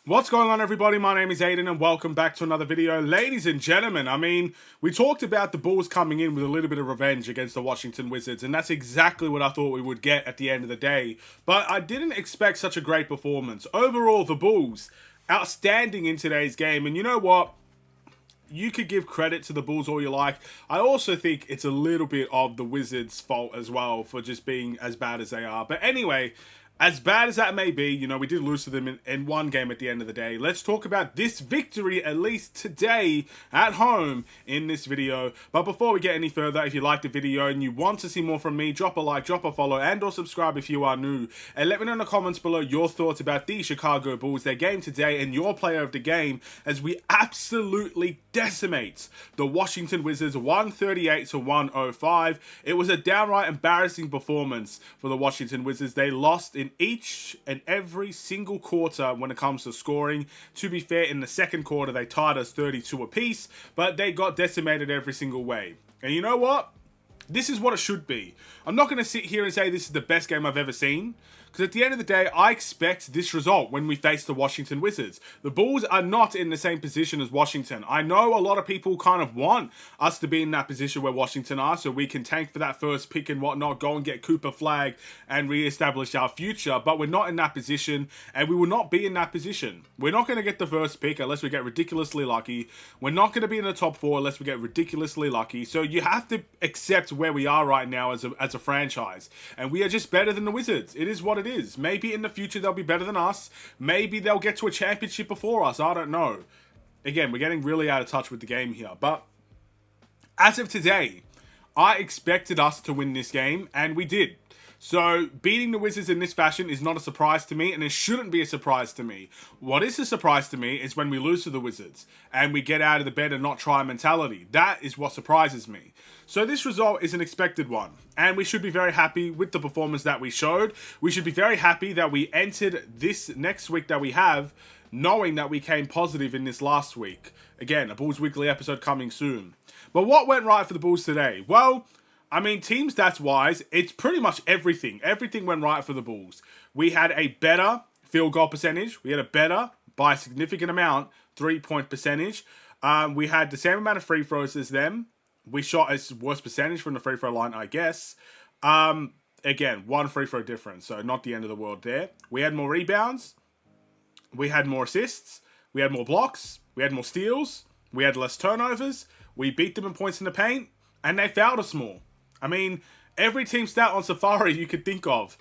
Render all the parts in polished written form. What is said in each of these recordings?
What's going on, everybody? My name is Aiden and welcome back to another video. Ladies and gentlemen, we talked about the Bulls coming in with a little bit of revenge against the Washington Wizards, and that's exactly what I thought we would get at the end of the day. But I didn't expect such a great performance. Overall, the Bulls, outstanding in today's game, and you know what? You could give credit to the Bulls all you like. I also think it's a little bit of the Wizards' fault as well for just being as bad as they are. But anyway, as bad as that may be, we did lose to them in one game at the end of the day. Let's talk about this victory, at least today, at home in this video. But before we get any further, if you liked the video and you want to see more from me, drop a like, drop a follow, and or subscribe if you are new. And let me know in the comments below your thoughts about the Chicago Bulls, their game today, and your player of the game, as we absolutely decimate the Washington Wizards 138-105. It was a downright embarrassing performance for the Washington Wizards. They lost in each and every single quarter when it comes to scoring. To be fair, in the second quarter, they tied us 32 apiece, but they got decimated every single way. And you know what? This is what it should be. I'm not going to sit here and say this is the best game I've ever seen, because at the end of the day, I expect this result when we face the Washington Wizards. The Bulls are not in the same position as Washington. I know a lot of people kind of want us to be in that position where Washington are, so we can tank for that first pick and whatnot, go and get Cooper Flag and re-establish our future, but we're not in that position, and we will not be in that position. We're not going to get the first pick unless we get ridiculously lucky. We're not going to be in the top 4 unless we get ridiculously lucky, so you have to accept where we are right now as a franchise, and we are just better than the Wizards. It is what it is. Maybe in the future they'll be better than us. Maybe they'll get to a championship before us. I don't know. Again, we're getting really out of touch with the game here. But as of today, I expected us to win this game, and we did. So, beating the Wizards in this fashion is not a surprise to me, and it shouldn't be a surprise to me. What is a surprise to me is when we lose to the Wizards, and we get out of the bed and not try mentality. That is what surprises me. So this result is an expected one, and we should be very happy with the performance that we showed. We should be very happy that we entered this next week that we have, knowing that we came positive in this last week. Again, a Bulls Weekly episode coming soon. But what went right for the Bulls today? Well, team stats wise, it's pretty much everything. Everything went right for the Bulls. We had a better field goal percentage. We had a better, by a significant amount, 3-point percentage. We had the same amount of free throws as them. We shot a worse percentage from the free throw line, I guess. Again, one free throw difference, so not the end of the world there. We had more rebounds. We had more assists. We had more blocks. We had more steals. We had less turnovers. We beat them in points in the paint, and they fouled us more. Every team stat on Safari you could think of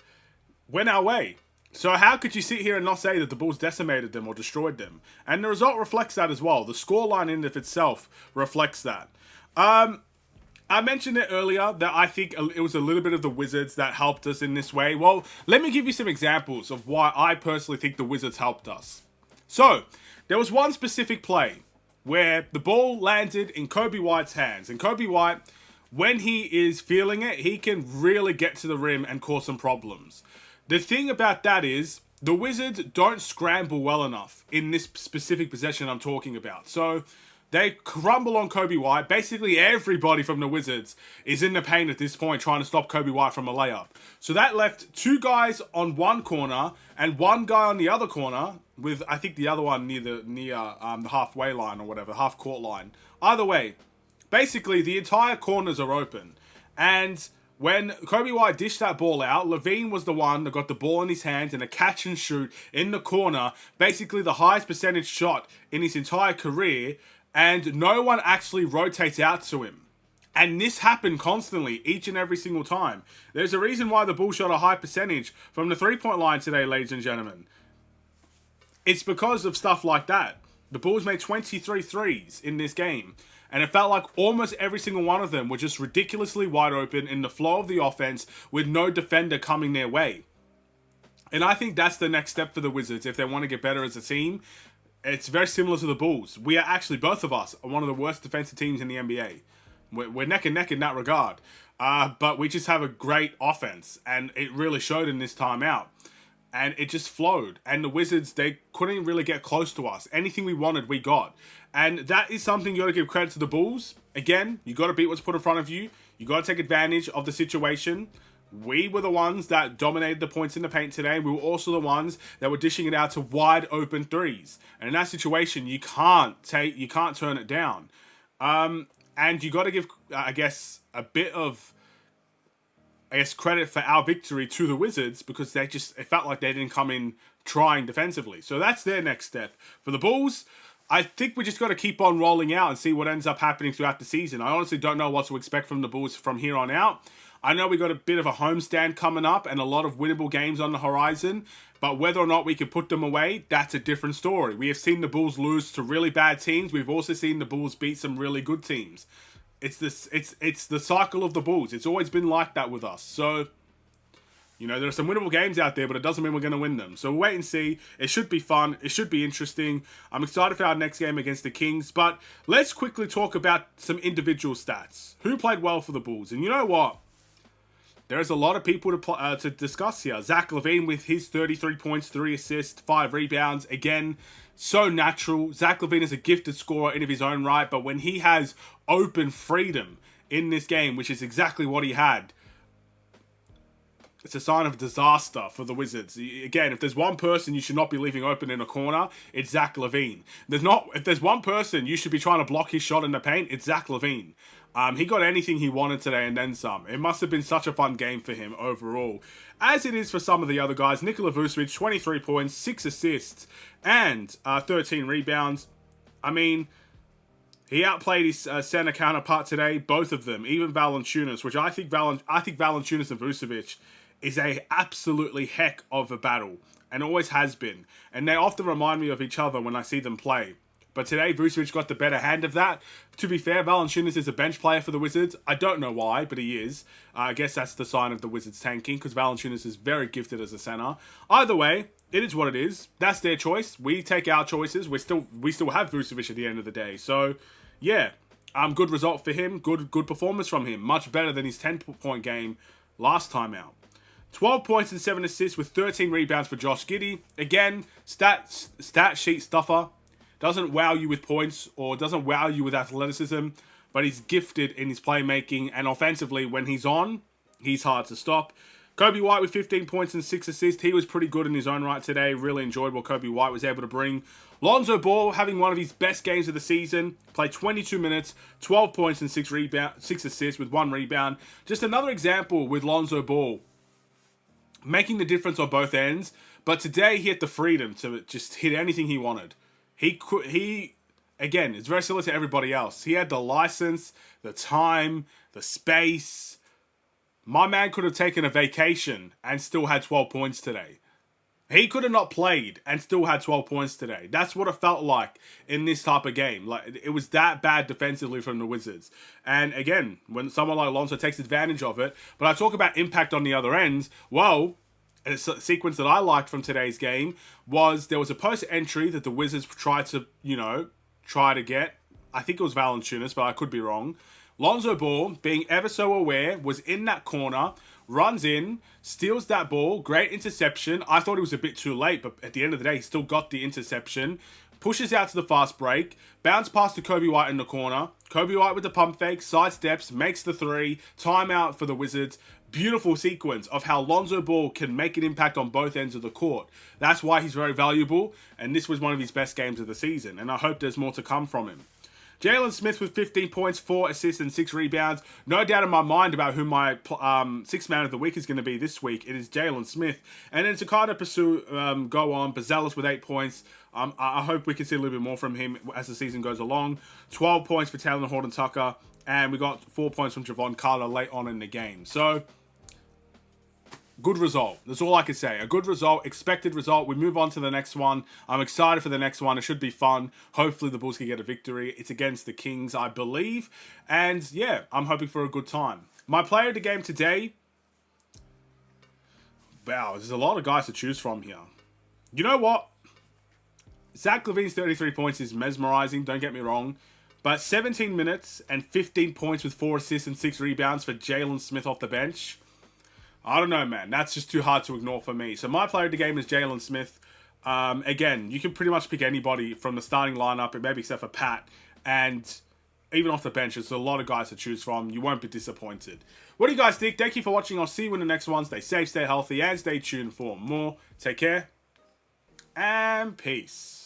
went our way. So how could you sit here and not say that the Bulls decimated them or destroyed them? And the result reflects that as well. The scoreline in of itself reflects that. I mentioned it earlier that I think it was a little bit of the Wizards that helped us in this way. Well, let me give you some examples of why I personally think the Wizards helped us. So, there was one specific play where the ball landed in Coby White's hands. And Coby White, when he is feeling it, he can really get to the rim and cause some problems. The thing about that is, the Wizards don't scramble well enough in this specific possession I'm talking about. So, they crumble on Coby White. Basically, everybody from the Wizards is in the paint at this point trying to stop Coby White from a layup. So that left 2 guys on one corner and 1 guy on the other corner, with I think the other one near the halfway line or whatever, half court line. Either way, basically the entire corners are open. And when Coby White dished that ball out, LaVine was the one that got the ball in his hands and a catch and shoot in the corner. Basically the highest percentage shot in his entire career. And no one actually rotates out to him. And this happened constantly, each and every single time. There's a reason why the Bulls shot a high percentage from the 3-point line today, ladies and gentlemen. It's because of stuff like that. The Bulls made 23 threes in this game. And it felt like almost every single one of them were just ridiculously wide open in the flow of the offense with no defender coming their way. And I think that's the next step for the Wizards if they want to get better as a team. It's very similar to the Bulls. We are actually, both of us, are one of the worst defensive teams in the NBA. We're neck and neck in that regard. But we just have a great offense. And it really showed in this time out. And it just flowed. And the Wizards, they couldn't really get close to us. Anything we wanted, we got. And that is something you got to give credit to the Bulls. Again, you got to beat what's put in front of you. You got to take advantage of the situation. We were the ones that dominated the points in the paint today. We were also the ones that were dishing it out to wide open threes. And in that situation, you can't turn it down. And you got to give, I guess, a bit of, credit for our victory to the Wizards, because it felt like they didn't come in trying defensively. So that's their next step. For the Bulls, I think we just got to keep on rolling out and see what ends up happening throughout the season. I honestly don't know what to expect from the Bulls from here on out. I know we got a bit of a homestand coming up and a lot of winnable games on the horizon, but whether or not we can put them away, that's a different story. We have seen the Bulls lose to really bad teams. We've also seen the Bulls beat some really good teams. It's the cycle of the Bulls. It's always been like that with us. So, there are some winnable games out there, but it doesn't mean we're going to win them. So we'll wait and see. It should be fun. It should be interesting. I'm excited for our next game against the Kings. But let's quickly talk about some individual stats. Who played well for the Bulls? And you know what? There's a lot of people to discuss here. Zach LaVine with his 33 points, 3 assists, 5 rebounds. Again, so natural. Zach LaVine is a gifted scorer in of his own right, but when he has open freedom in this game, which is exactly what he had, it's a sign of disaster for the Wizards. Again, if there's one person you should not be leaving open in a corner, it's Zach LaVine. If there's one person you should be trying to block his shot in the paint, it's Zach LaVine. He got anything he wanted today and then some. It must have been such a fun game for him overall. As it is for some of the other guys, Nikola Vucevic, 23 points, 6 assists, and 13 rebounds. I mean, he outplayed his center counterpart today, both of them, even Valanciunas, which I think Valanciunas and Vucevic is a absolutely heck of a battle, and always has been. And they often remind me of each other when I see them play. But today, Vucevic got the better hand of that. To be fair, Valanciunas is a bench player for the Wizards. I don't know why, but he is. I guess that's the sign of the Wizards tanking, because Valanciunas is very gifted as a center. Either way, it is what it is. That's their choice. We take our choices. We still have Vucevic at the end of the day. So, yeah, good result for him. Good performance from him. Much better than his 10-point game last time out. 12 points and 7 assists with 13 rebounds for Josh Giddey. Again, stat sheet stuffer. Doesn't wow you with points or doesn't wow you with athleticism, but he's gifted in his playmaking, and offensively, when he's on, he's hard to stop. Coby White with 15 points and 6 assists. He was pretty good in his own right today. Really enjoyed what Coby White was able to bring. Lonzo Ball having one of his best games of the season. Played 22 minutes, 12 points and 6 assists with 1 rebound. Just another example with Lonzo Ball making the difference on both ends. But today he had the freedom to just hit anything he wanted. Again, it's very similar to everybody else. He had the license, the time, the space. My man could have taken a vacation and still had 12 points today. He could have not played and still had 12 points today. That's what it felt like in this type of game. Like, it was that bad defensively from the Wizards. And again, when someone like Lonzo takes advantage of it, but I talk about impact on the other ends, well, a sequence that I liked from today's game was there was a post entry that the Wizards tried to get. I think it was Valanciunas, but I could be wrong. Lonzo Ball, being ever so aware, was in that corner, runs in, steals that ball, great interception. I thought it was a bit too late, but at the end of the day, he still got the interception. Pushes out to the fast break, bounce pass to Coby White in the corner. Coby White with the pump fake, sidesteps, makes the 3, timeout for the Wizards. Beautiful sequence of how Lonzo Ball can make an impact on both ends of the court. That's why he's very valuable, and this was one of his best games of the season, and I hope there's more to come from him. Jalen Smith with 15 points, 4 assists, and 6 rebounds. No doubt in my mind about who my sixth man of the week is going to be this week. It is Jalen Smith. And then to kind of pursue, go on, Bazelis with 8 points. I hope we can see a little bit more from him as the season goes along. 12 points for Taylor Horton-Tucker. And we got 4 points from Javon Carter late on in the game. So, good result. That's all I can say. A good result, expected result. We move on to the next one. I'm excited for the next one. It should be fun. Hopefully the Bulls can get a victory. It's against the Kings, I believe. And yeah, I'm hoping for a good time. My player of the game today. Wow, there's a lot of guys to choose from here. You know what? Zach LaVine's 33 points is mesmerizing, don't get me wrong. But 17 minutes and 15 points with 4 assists and 6 rebounds for Jalen Smith off the bench. I don't know, man. That's just too hard to ignore for me. So my player of the game is Jalen Smith. Again, you can pretty much pick anybody from the starting lineup, maybe except for Pat. And even off the bench, there's a lot of guys to choose from. You won't be disappointed. What do you guys think? Thank you for watching. I'll see you in the next one. Stay safe, stay healthy, and stay tuned for more. Take care, and peace.